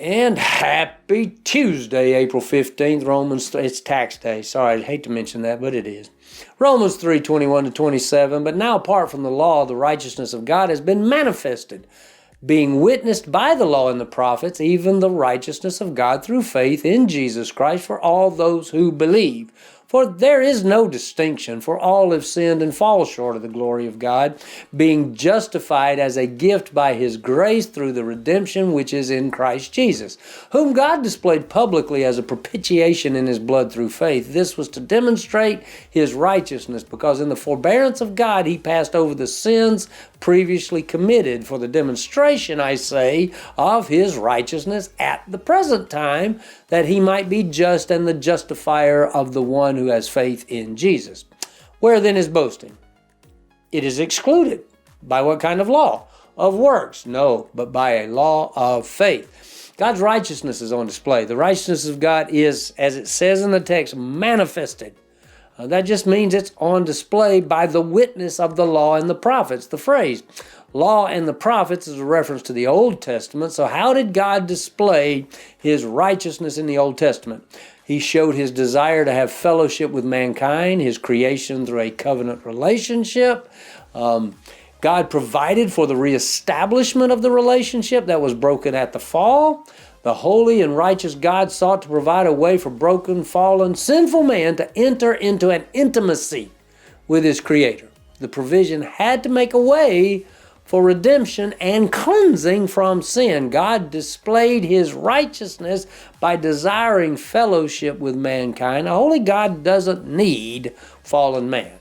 And happy Tuesday, April 15th, it's tax day. Sorry, I hate to mention that, but it is. Romans 3:21-27, but now apart from the law, the righteousness of God has been manifested, being witnessed by the law and the prophets, even the righteousness of God through faith in Jesus Christ for all those who believe. For there is no distinction, for all have sinned and fall short of the glory of God, being justified as a gift by His grace through the redemption which is in Christ Jesus, whom God displayed publicly as a propitiation in His blood through faith. This was to demonstrate His righteousness, because in the forbearance of God He passed over the sins previously committed for the demonstration, I say, of His righteousness at the present time, that He might be just and the justifier of the one who has faith in Jesus. Where then is boasting? It is excluded. By what kind of law? Of works? No, but by a law of faith. God's righteousness is on display. The righteousness of God is, as it says in the text, manifested. That just means it's on display by the witness of the law and the prophets. The phrase law and the prophets is a reference to the Old Testament. So how did God display His righteousness in the Old Testament? He showed His desire to have fellowship with mankind, His creation through a covenant relationship. God provided for the reestablishment of the relationship that was broken at the fall. The holy and righteous God sought to provide a way for broken, fallen, sinful man to enter into an intimacy with his Creator. The provision had to make a way for redemption and cleansing from sin. God displayed His righteousness by desiring fellowship with mankind. A holy God doesn't need fallen man.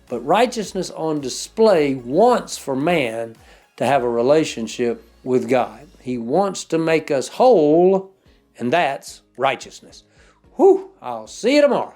But righteousness on display wants for man to have a relationship with God. He wants to make us whole, and that's righteousness. I'll see you tomorrow.